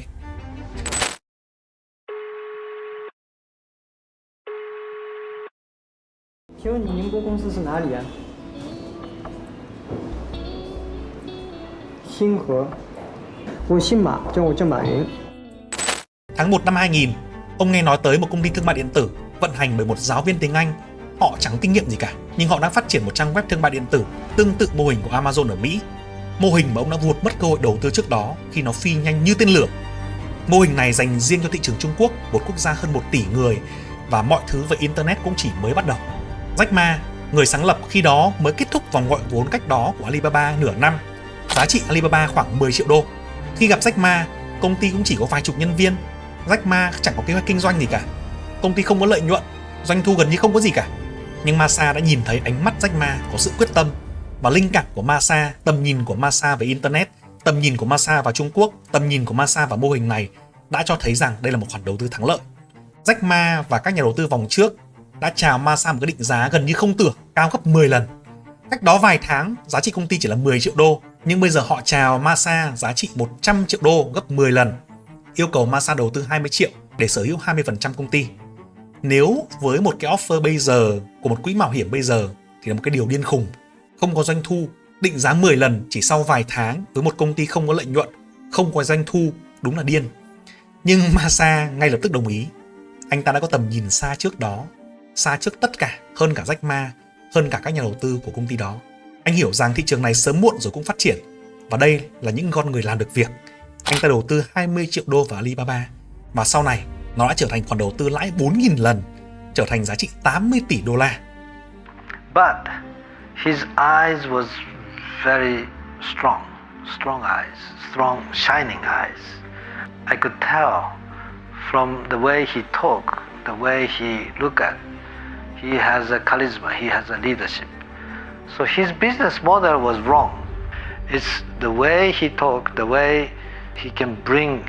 Tháng 1 năm 2000, ông nghe nói tới một công ty thương mại điện tử vận hành bởi một giáo viên tiếng Anh. Họ chẳng kinh nghiệm gì cả, nhưng họ đang phát triển một trang web thương mại điện tử tương tự mô hình của Amazon ở Mỹ. Mô hình mà ông đã vụt mất cơ hội đầu tư trước đó khi nó phi nhanh như tên lửa. Mô hình này dành riêng cho thị trường Trung Quốc, một quốc gia hơn 1 tỷ người, và mọi thứ về Internet cũng chỉ mới bắt đầu. Jack Ma, người sáng lập khi đó, mới kết thúc vòng gọi vốn cách đó của Alibaba nửa năm. Giá trị Alibaba khoảng 10 triệu đô. Khi gặp Jack Ma, công ty cũng chỉ có vài chục nhân viên. Jack Ma chẳng có kế hoạch kinh doanh gì cả. Công ty không có lợi nhuận, doanh thu gần như không có gì cả. Nhưng Masa đã nhìn thấy ánh mắt Jack Ma có sự quyết tâm, và linh cảm của Masa, tầm nhìn của Masa về Internet, tầm nhìn của Masa vào Trung Quốc, tầm nhìn của Masa vào mô hình này đã cho thấy rằng đây là một khoản đầu tư thắng lợi. Jack Ma và các nhà đầu tư vòng trước đã chào Masa một cái định giá gần như không tưởng, cao gấp 10 lần. Cách đó vài tháng, giá trị công ty chỉ là 10 triệu đô, nhưng bây giờ họ chào Masa giá trị 100 triệu đô, gấp 10 lần. Yêu cầu Masa đầu tư 20 triệu để sở hữu 20% công ty. Nếu với một cái offer bây giờ của một quỹ mạo hiểm bây giờ thì là một cái điều điên khùng. Không có doanh thu, định giá 10 lần chỉ sau vài tháng với một công ty không có lợi nhuận, không có doanh thu, đúng là điên. Nhưng Masa ngay lập tức đồng ý. Anh ta đã có tầm nhìn xa trước đó, xa trước tất cả, hơn cả Jack Ma, hơn cả các nhà đầu tư của công ty đó. Anh hiểu rằng thị trường này sớm muộn rồi cũng phát triển, và đây là những con người làm được việc. Anh ta đầu tư 20 triệu đô vào Alibaba, và sau này nó đã trở thành khoản đầu tư lãi 4.000 lần, trở thành giá trị 80 tỷ đô la. But his eyes was very strong eyes, strong shining eyes. I could tell from the way he talk, the way he look at, he has a charisma, he has a leadership. So his business model was wrong. It's the way he talk, the way he can bring,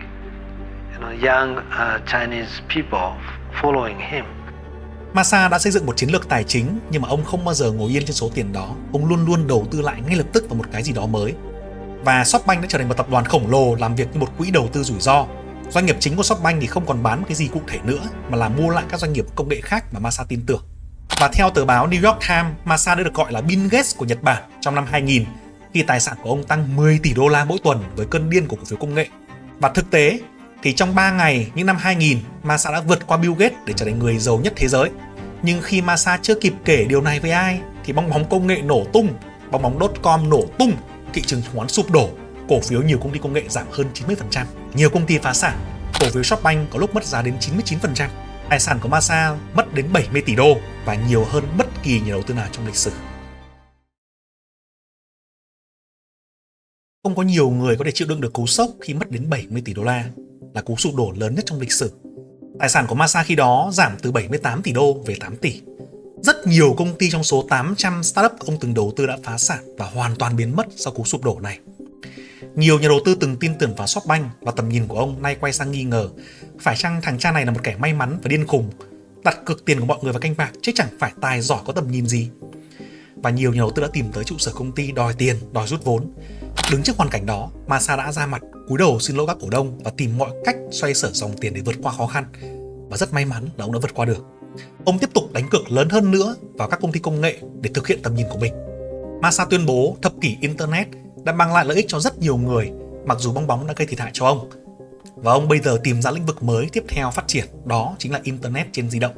young Chinese people following him. Masa đã xây dựng một chiến lược tài chính, nhưng mà ông không bao giờ ngồi yên trên số tiền đó. Ông luôn luôn đầu tư lại ngay lập tức vào một cái gì đó mới. Và SoftBank đã trở thành một tập đoàn khổng lồ làm việc như một quỹ đầu tư rủi ro. Doanh nghiệp chính của SoftBank thì không còn bán cái gì cụ thể nữa, mà là mua lại các doanh nghiệp công nghệ khác mà Masa tin tưởng. Và theo tờ báo New York Times, Masa đã được gọi là Bill Gates của Nhật Bản trong năm 2000, khi tài sản của ông tăng 10 tỷ đô la mỗi tuần với cơn điên của cổ phiếu công nghệ. Và thực tế thì trong 3 ngày những năm 2000, Masa đã vượt qua Bill Gates để trở thành người giàu nhất thế giới. Nhưng khi Masa chưa kịp kể điều này với ai thì bong bóng công nghệ nổ tung, bong bóng .com nổ tung, thị trường chứng khoán sụp đổ, cổ phiếu nhiều công ty công nghệ giảm hơn 90%, nhiều công ty phá sản, cổ phiếu SoftBank có lúc mất giá đến 99%, tài sản của Masa mất đến 70 tỷ đô và nhiều hơn bất kỳ nhà đầu tư nào trong lịch sử. Không có nhiều người có thể chịu đựng được cú sốc khi mất đến 70 tỷ đô la, là cú sụp đổ lớn nhất trong lịch sử. Tài sản của Masa khi đó giảm từ 78 tỷ đô về 8 tỷ. Rất nhiều công ty trong số 800 startup ông từng đầu tư đã phá sản và hoàn toàn biến mất sau cú sụp đổ này. Nhiều nhà đầu tư từng tin tưởng vào SoftBank và tầm nhìn của ông nay quay sang nghi ngờ phải chăng thằng cha này là một kẻ may mắn và điên khùng, đặt cược tiền của mọi người vào canh bạc chứ chẳng phải tài giỏi có tầm nhìn gì. Và nhiều nhà đầu tư đã tìm tới trụ sở công ty đòi tiền, đòi rút vốn. Đứng trước hoàn cảnh đó, Masa đã ra mặt cúi đầu xin lỗi các cổ đông và tìm mọi cách xoay sở dòng tiền để vượt qua khó khăn. Và rất may mắn là ông đã vượt qua được. Ông tiếp tục đánh cược lớn hơn nữa vào các công ty công nghệ để thực hiện tầm nhìn của mình. Masa tuyên bố thập kỷ Internet đã mang lại lợi ích cho rất nhiều người, mặc dù bong bóng đã gây thiệt hại cho ông. Và ông bây giờ tìm ra lĩnh vực mới tiếp theo phát triển, đó chính là Internet trên di động.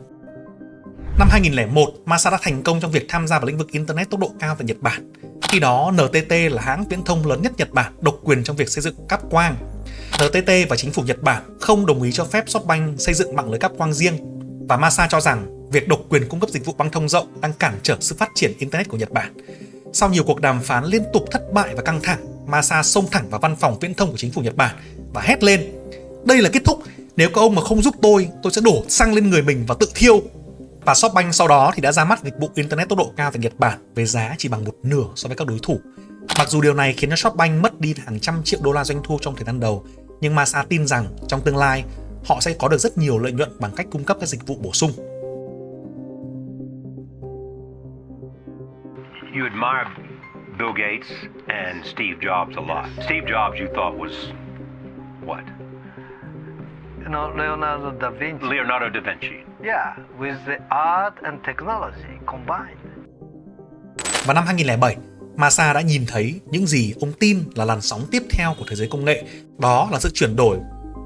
Năm 2001, Masa đã thành công trong việc tham gia vào lĩnh vực Internet tốc độ cao tại Nhật Bản. Khi đó, NTT là hãng viễn thông lớn nhất Nhật Bản, độc quyền trong việc xây dựng cáp quang. NTT và chính phủ Nhật Bản không đồng ý cho phép SoftBank xây dựng mạng lưới cáp quang riêng. Và Masa cho rằng việc độc quyền cung cấp dịch vụ băng thông rộng đang cản trở sự phát triển Internet của Nhật Bản. Sau nhiều cuộc đàm phán liên tục thất bại và căng thẳng, Masa xông thẳng vào văn phòng viễn thông của chính phủ Nhật Bản và hét lên: "Đây là kết thúc, nếu các ông mà không giúp tôi sẽ đổ xăng lên người mình và tự thiêu." Và SoftBank sau đó thì đã ra mắt dịch vụ Internet tốc độ cao tại Nhật Bản với giá chỉ bằng một nửa so với các đối thủ. Mặc dù điều này khiến cho SoftBank mất đi hàng trăm triệu đô la doanh thu trong thời gian đầu, nhưng Masa tin rằng trong tương lai họ sẽ có được rất nhiều lợi nhuận bằng cách cung cấp các dịch vụ bổ sung. You admire Bill Gates and Steve Jobs a lot. Steve Jobs you thought was what? Leonardo da Vinci. Leonardo da Vinci. Yeah, with the art and technology combined. Vào năm 2007, Masa đã nhìn thấy những gì ông tin là làn sóng tiếp theo của thế giới công nghệ, đó là sự chuyển đổi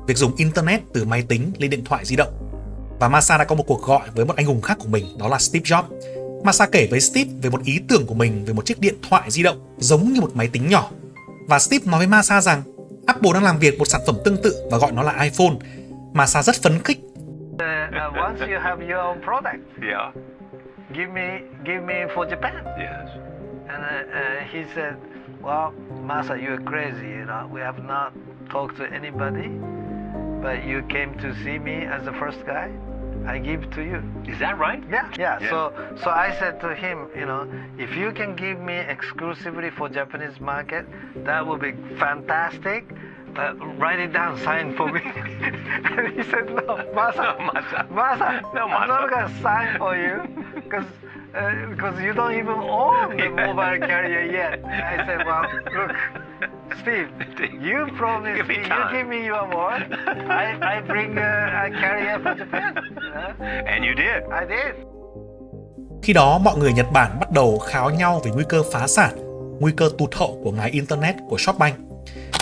việc dùng Internet từ máy tính lên điện thoại di động. Và Masa đã có một cuộc gọi với một anh hùng khác của mình, đó là Steve Jobs. Masa kể với Steve về một ý tưởng của mình về một chiếc điện thoại di động giống như một máy tính nhỏ. Và Steve nói với Masa rằng Apple đang làm việc một sản phẩm tương tự và gọi nó là iPhone. Masa rất phấn khích. Once you have your own product, Yeah. give me for Japan. Yes. And he said, "Well, Masa, you're crazy. We have not talked to anybody, but you came to see me as the first guy. I give to you." Is that right? Yeah. So I said to him, if you can give me exclusively for Japanese market, that would be fantastic. Write it down, sign for me. And he said, "No, Masa, No, Masa. Masa, No, I'm Masa. not gonna sign for you because because you don't even own the mobile carrier yet. I said, well, look, Steve, you promised Give me me, you time. give me your word, I bring a carrier from Japan. And you did. I did. Khi đó, mọi người Nhật Bản bắt đầu kháo nhau về nguy cơ phá sản, nguy cơ tụt hậu của ngành Internet của SoftBank.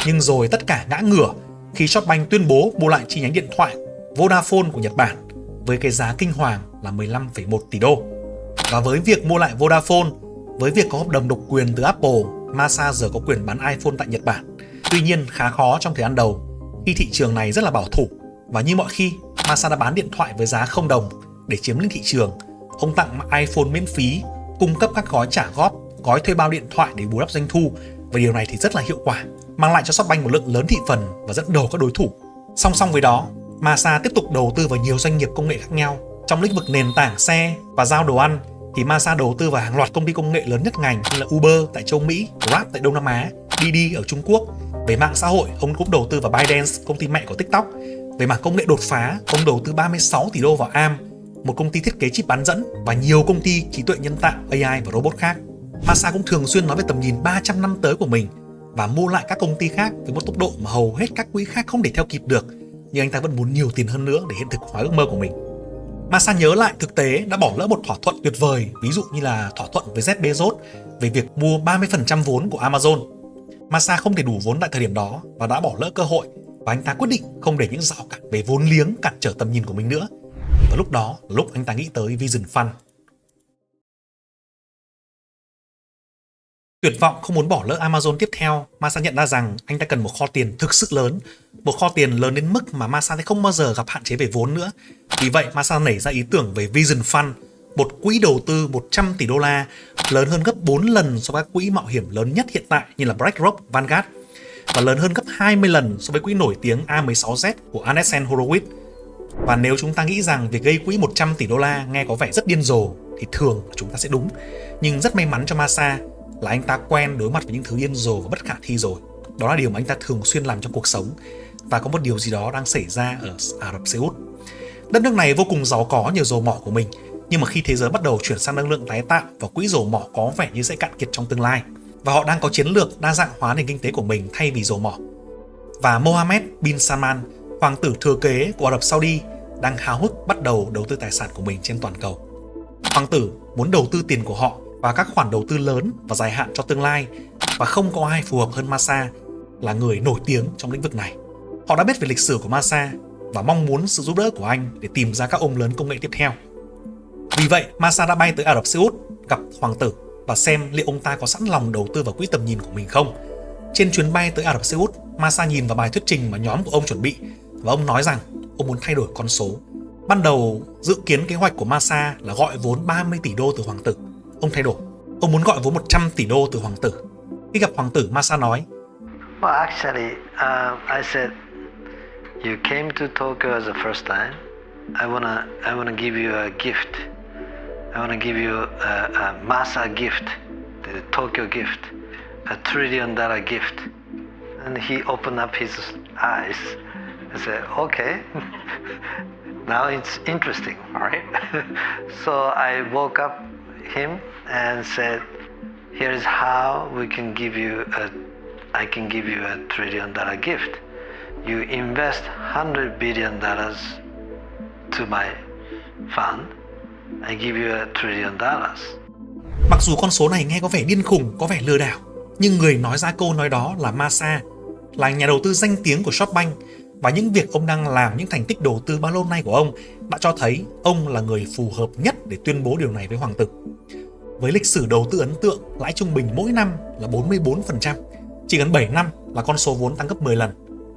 Nhưng rồi tất cả ngã ngửa khi SoftBank tuyên bố mua lại chi nhánh điện thoại Vodafone của Nhật Bản với cái giá kinh hoàng là 15,1 tỷ đô. Và với việc mua lại Vodafone, với việc có hợp đồng độc quyền từ Apple, Masa giờ có quyền bán iPhone tại Nhật Bản. Tuy nhiên khá khó trong thời gian đầu khi thị trường này rất là bảo thủ. Và như mọi khi, Masa đã bán điện thoại với giá $0 để chiếm lĩnh thị trường. Ông tặng iPhone miễn phí, cung cấp các gói trả góp, gói thuê bao điện thoại để bù đắp doanh thu. Và điều này thì rất là hiệu quả, mang lại cho SoftBank một lượng lớn thị phần và dẫn đầu các đối thủ. Song song với đó, Masa tiếp tục đầu tư vào nhiều doanh nghiệp công nghệ khác nhau. Trong lĩnh vực nền tảng xe và giao đồ ăn thì Masa đầu tư vào hàng loạt công ty công nghệ lớn nhất ngành như là Uber tại châu Mỹ, Grab tại Đông Nam Á, Didi ở Trung Quốc. Về mạng xã hội, ông cũng đầu tư vào ByteDance, công ty mẹ của TikTok. Về mảng công nghệ đột phá, ông đầu tư 36 tỷ đô vào Arm, một công ty thiết kế chip bán dẫn, và nhiều công ty trí tuệ nhân tạo, AI và robot khác. Masa cũng thường xuyên nói về tầm nhìn 300 năm tới của mình và mua lại các công ty khác với một tốc độ mà hầu hết các quỹ khác không thể theo kịp được, nhưng anh ta vẫn muốn nhiều tiền hơn nữa để hiện thực hóa ước mơ của mình. Masa nhớ lại thực tế đã bỏ lỡ một thỏa thuận tuyệt vời, ví dụ như là thỏa thuận với Jeff Bezos về việc mua 30% vốn của Amazon. Masa không thể đủ vốn tại thời điểm đó và đã bỏ lỡ cơ hội, và anh ta quyết định không để những rào cản về vốn liếng cản trở tầm nhìn của mình nữa. Và lúc đó là lúc anh ta nghĩ tới Vision Fund. Tuyệt vọng không muốn bỏ lỡ Amazon tiếp theo, Masa nhận ra rằng anh ta cần một kho tiền thực sự lớn, một kho tiền lớn đến mức mà Masa sẽ không bao giờ gặp hạn chế về vốn nữa. Vì vậy, Masa nảy ra ý tưởng về Vision Fund, một quỹ đầu tư 100 tỷ đô la, lớn hơn gấp 4 lần so với các quỹ mạo hiểm lớn nhất hiện tại như là BlackRock, Vanguard, và lớn hơn gấp 20 lần so với quỹ nổi tiếng A16Z của Andreessen Horowitz. Và nếu chúng ta nghĩ rằng việc gây quỹ 100 tỷ đô la nghe có vẻ rất điên rồ thì thường chúng ta sẽ đúng. Nhưng rất may mắn cho Masa là anh ta quen đối mặt với những thứ điên rồ và bất khả thi rồi. Đó là điều mà anh ta thường xuyên làm trong cuộc sống. Và có một điều gì đó đang xảy ra ở Ả Rập Xê Út. Đất nước này vô cùng giàu có nhờ dầu mỏ của mình, nhưng mà khi thế giới bắt đầu chuyển sang năng lượng tái tạo và quỹ dầu mỏ có vẻ như sẽ cạn kiệt trong tương lai. Và họ đang có chiến lược đa dạng hóa nền kinh tế của mình thay vì dầu mỏ. Và Mohammed bin Salman, hoàng tử thừa kế của Ả Rập Saudi, đang háo hức bắt đầu đầu tư tài sản của mình trên toàn cầu. Hoàng tử muốn đầu tư tiền của họ và các khoản đầu tư lớn và dài hạn cho tương lai, và không có ai phù hợp hơn Masa là người nổi tiếng trong lĩnh vực này. Họ đã biết về lịch sử của Masa và mong muốn sự giúp đỡ của anh để tìm ra các ông lớn công nghệ tiếp theo. Vì vậy, Masa đã bay tới Ả Rập Xê Út gặp hoàng tử và xem liệu ông ta có sẵn lòng đầu tư vào quỹ tầm nhìn của mình không. Trên chuyến bay tới Ả Rập Xê Út, Masa nhìn vào bài thuyết trình mà nhóm của ông chuẩn bị và ông nói rằng ông muốn thay đổi con số. Ban đầu, dự kiến kế hoạch của Masa là gọi vốn 30 tỷ đô từ hoàng tử. Ông thay đổi. Ông muốn gọi vốn 100 tỷ đô từ hoàng tử. Khi gặp hoàng tử, Masa nói: Well, actually, I said, you came to Tokyo as the first time. I wanna give you a gift. I wanna give you a Masa gift, the Tokyo gift, a $1 trillion gift. And he opened up his eyes. I said, okay. Now it's interesting. All right. So I woke up him and said, here is how I can give you a $1 trillion gift. You invest $100 billion to my fund. I give you $1 trillion. Mặc dù con số này nghe có vẻ điên khùng, có vẻ lừa đảo, nhưng người nói ra câu nói đó là Masa, là nhà đầu tư danh tiếng của SoftBank, và những việc ông đang làm, những thành tích đầu tư bao lâu nay của ông đã cho thấy ông là người phù hợp nhất để tuyên bố điều này với hoàng tử. Với lịch sử đầu tư ấn tượng, lãi trung bình mỗi năm là 44%, chỉ cần 7 năm là con số vốn tăng gấp 10 lần.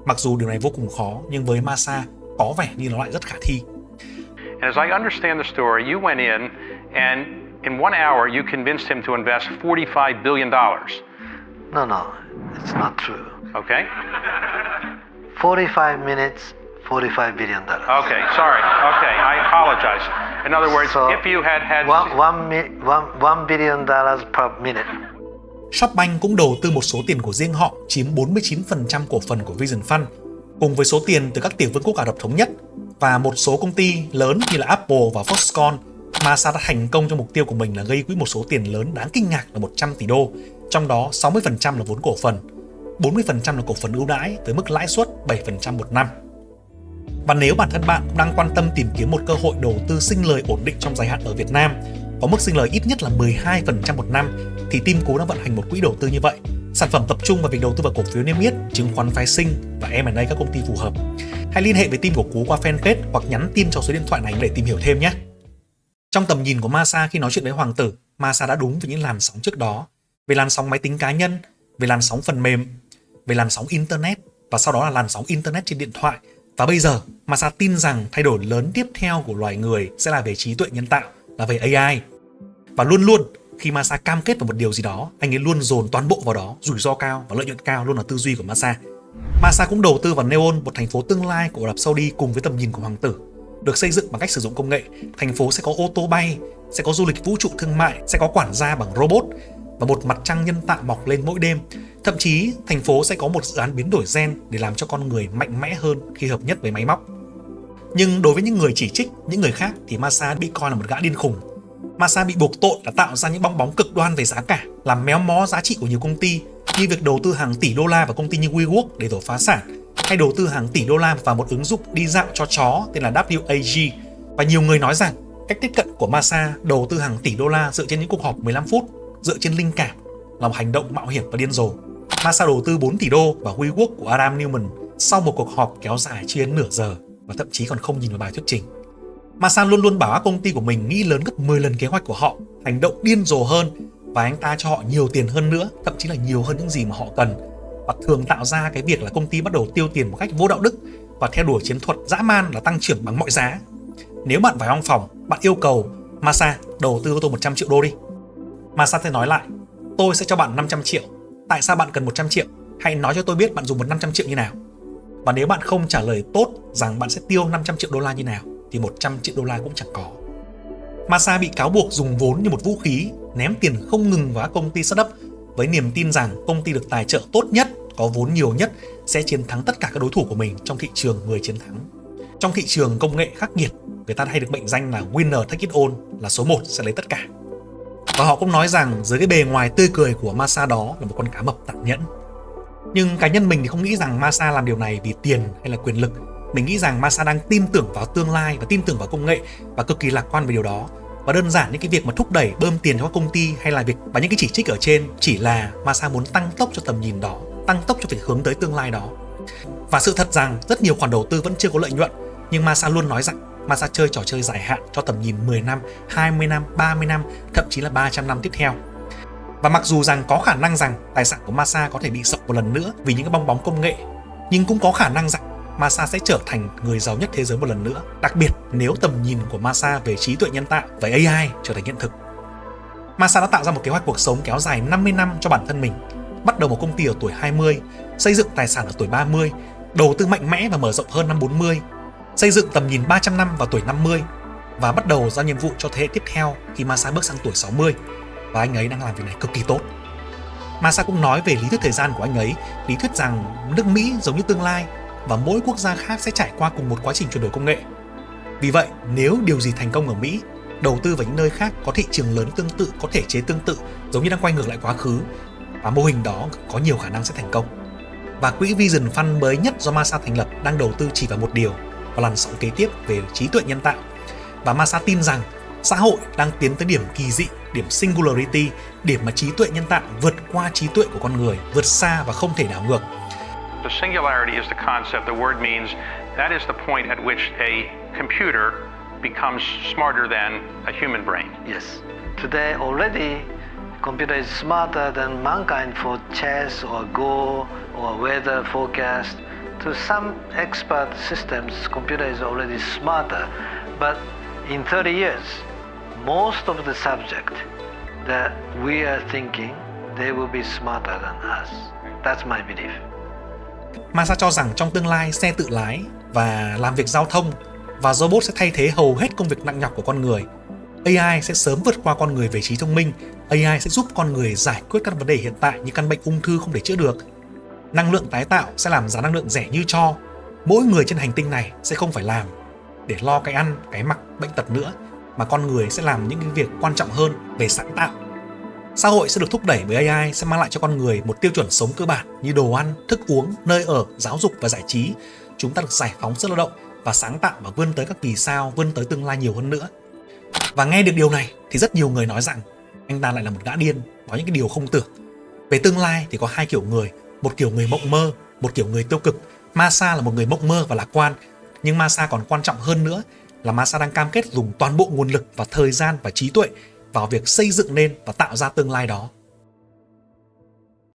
Mặc dù điều này vô cùng khó, nhưng với Masa có vẻ như nó lại rất khả thi. As I understand the story, you went in and in 1 hour you convinced him to invest $45 billion. No, it's not true. Okay? 45 minutes, $45 billion. Okay, sorry. Okay, I apologize. In other words, So, if you had $1 billion per minute. SoftBank cũng đầu tư một số tiền của riêng họ, chiếm 49% cổ phần của Vision Fund, cùng với số tiền từ các tiểu vương quốc Ả Rập Thống Nhất và một số công ty lớn như là Apple và Foxconn Masa đã thành công trong mục tiêu của mình là gây quỹ một số tiền lớn đáng kinh ngạc là 100 tỷ đô, trong đó 60% là vốn cổ phần, 40% là cổ phần ưu đãi với mức lãi suất 7% một năm. Và nếu bản thân bạn cũng đang quan tâm tìm kiếm một cơ hội đầu tư sinh lời ổn định trong dài hạn ở Việt Nam, có mức sinh lời ít nhất là 12% một năm, thì Team Cú đã vận hành một quỹ đầu tư như vậy. Sản phẩm tập trung vào việc đầu tư vào cổ phiếu niêm yết, chứng khoán phái sinh và M&A các công ty phù hợp. Hãy liên hệ với team của Cú qua fanpage hoặc nhắn tin cho số điện thoại này để tìm hiểu thêm nhé. Trong tầm nhìn của Masa khi nói chuyện với hoàng tử, Masa đã đúng với những làn sóng trước đó, về làn sóng máy tính cá nhân, về làn sóng phần mềm, về làn sóng internet và sau đó là làn sóng internet trên điện thoại. Và bây giờ, Masa tin rằng thay đổi lớn tiếp theo của loài người sẽ là về trí tuệ nhân tạo, là về AI. Và luôn luôn khi Masa cam kết vào một điều gì đó, anh ấy luôn dồn toàn bộ vào đó, rủi ro cao và lợi nhuận cao luôn là tư duy của Masa. Masa cũng đầu tư vào Neom, một thành phố tương lai của Ả Rập Saudi cùng với tầm nhìn của hoàng tử. Được xây dựng bằng cách sử dụng công nghệ, thành phố sẽ có ô tô bay, sẽ có du lịch vũ trụ thương mại, sẽ có quản gia bằng robot và một mặt trăng nhân tạo mọc lên mỗi đêm. Thậm chí, thành phố sẽ có một dự án biến đổi gen để làm cho con người mạnh mẽ hơn khi hợp nhất với máy móc. Nhưng đối với những người chỉ trích những người khác thì Masa bị coi là một gã điên khùng. Masa bị buộc tội là tạo ra những bong bóng cực đoan về giá cả, làm méo mó giá trị của nhiều công ty, như việc đầu tư hàng tỷ đô la vào công ty như WeWork để rồi phá sản, hay đầu tư hàng tỷ đô la vào một ứng dụng đi dạo cho chó tên là WAG. Và nhiều người nói rằng cách tiếp cận của Masa đầu tư hàng tỷ đô la dựa trên những cuộc họp 15 phút, dựa trên linh cảm là một hành động mạo hiểm và điên rồ. Masa đầu tư 4 tỷ đô vào WeWork của Adam Neumann sau một cuộc họp kéo dài chưa đến nửa giờ và thậm chí còn không nhìn vào bài thuyết trình. Masa luôn luôn bảo các công ty của mình nghĩ lớn gấp 10 lần kế hoạch của họ, hành động điên rồ hơn và anh ta cho họ nhiều tiền hơn nữa, thậm chí là nhiều hơn những gì mà họ cần. Và thường tạo ra cái việc là công ty bắt đầu tiêu tiền một cách vô đạo đức và theo đuổi chiến thuật dã man là tăng trưởng bằng mọi giá. Nếu bạn vào văn phòng, bạn yêu cầu Masa đầu tư cho tôi 100 triệu đô đi. Masa sẽ nói lại, tôi sẽ cho bạn 500 triệu. Tại sao bạn cần 100 triệu? Hãy nói cho tôi biết bạn dùng 500 triệu như nào. Và nếu bạn không trả lời tốt rằng bạn sẽ tiêu 500 triệu đô la như nào, thì 100 triệu đô la cũng chẳng có. Masa bị cáo buộc dùng vốn như một vũ khí, ném tiền không ngừng vào các công ty startup với niềm tin rằng công ty được tài trợ tốt nhất, có vốn nhiều nhất sẽ chiến thắng tất cả các đối thủ của mình trong thị trường người chiến thắng. Trong thị trường công nghệ khắc nghiệt, người ta hay được mệnh danh là winner take it all, là số 1 sẽ lấy tất cả. Và họ cũng nói rằng dưới cái bề ngoài tươi cười của Masa đó là một con cá mập tàn nhẫn. Nhưng cá nhân mình thì không nghĩ rằng Masa làm điều này vì tiền hay là quyền lực. Mình nghĩ rằng Masa đang tin tưởng vào tương lai và tin tưởng vào công nghệ và cực kỳ lạc quan về điều đó. Và đơn giản những cái việc mà thúc đẩy bơm tiền cho các công ty hay là việc và những cái chỉ trích ở trên chỉ là Masa muốn tăng tốc cho tầm nhìn đó, tăng tốc cho việc hướng tới tương lai đó. Và sự thật rằng rất nhiều khoản đầu tư vẫn chưa có lợi nhuận, nhưng Masa luôn nói rằng Masa chơi trò chơi dài hạn cho tầm nhìn 10 năm, 20 năm, 30 năm, thậm chí là 300 năm tiếp theo. Và mặc dù rằng có khả năng rằng tài sản của Masa có thể bị sập một lần nữa vì những cái bong bóng công nghệ, nhưng cũng có khả năng rằng Masa sẽ trở thành người giàu nhất thế giới một lần nữa, đặc biệt nếu tầm nhìn của Masa về trí tuệ nhân tạo, về AI trở thành hiện thực. Masa đã tạo ra một kế hoạch cuộc sống kéo dài 50 năm cho bản thân mình, bắt đầu một công ty ở tuổi 20, xây dựng tài sản ở tuổi 30, đầu tư mạnh mẽ và mở rộng hơn năm 40, xây dựng tầm nhìn 300 năm vào tuổi 50 và bắt đầu giao nhiệm vụ cho thế hệ tiếp theo khi Masa bước sang tuổi 60. Và anh ấy đang làm việc này cực kỳ tốt. Masa cũng nói về lý thuyết thời gian của anh ấy, lý thuyết rằng nước Mỹ giống như tương lai và mỗi quốc gia khác sẽ trải qua cùng một quá trình chuyển đổi công nghệ. Vì vậy, nếu điều gì thành công ở Mỹ, đầu tư vào những nơi khác có thị trường lớn tương tự, có thể chế tương tự, giống như đang quay ngược lại quá khứ, và mô hình đó có nhiều khả năng sẽ thành công. Và quỹ Vision Fund mới nhất do Masa thành lập đang đầu tư chỉ vào một điều, và làn sóng kế tiếp về trí tuệ nhân tạo. Và Masa tin rằng xã hội đang tiến tới điểm kỳ dị, điểm singularity, điểm mà trí tuệ nhân tạo vượt qua trí tuệ của con người, vượt xa và không thể đảo ngược. The singularity is the concept. The word means that is the point at which a computer becomes smarter than a human brain. Yes. Today already computer is smarter than mankind for chess or Go or weather forecast. To some expert systems, computer is already smarter. But in 30 years, most of the subject that we are thinking, they will be smarter than us. That's my belief. Masa cho rằng trong tương lai xe tự lái và làm việc giao thông và robot sẽ thay thế hầu hết công việc nặng nhọc của con người. AI sẽ sớm vượt qua con người về trí thông minh. AI sẽ giúp con người giải quyết các vấn đề hiện tại như căn bệnh ung thư không thể chữa được. Năng lượng tái tạo sẽ làm giá năng lượng rẻ như tro. Mỗi người trên hành tinh này sẽ không phải làm để lo cái ăn, cái mặc, bệnh tật nữa, mà con người sẽ làm những cái việc quan trọng hơn về sáng tạo. Xã hội sẽ được thúc đẩy bởi AI sẽ mang lại cho con người một tiêu chuẩn sống cơ bản như đồ ăn, thức uống, nơi ở, giáo dục và giải trí. Chúng ta được giải phóng sức lao động và sáng tạo và vươn tới các vì sao, vươn tới tương lai nhiều hơn nữa. Và nghe được điều này thì rất nhiều người nói rằng anh ta lại là một gã điên, nói những cái điều không tưởng. Về tương lai thì có hai kiểu người, một kiểu người mộng mơ, một kiểu người tiêu cực. Masa là một người mộng mơ và lạc quan, nhưng Masa còn quan trọng hơn nữa là Masa đang cam kết dùng toàn bộ nguồn lực và thời gian và trí tuệ vào việc xây dựng nên và tạo ra tương lai đó.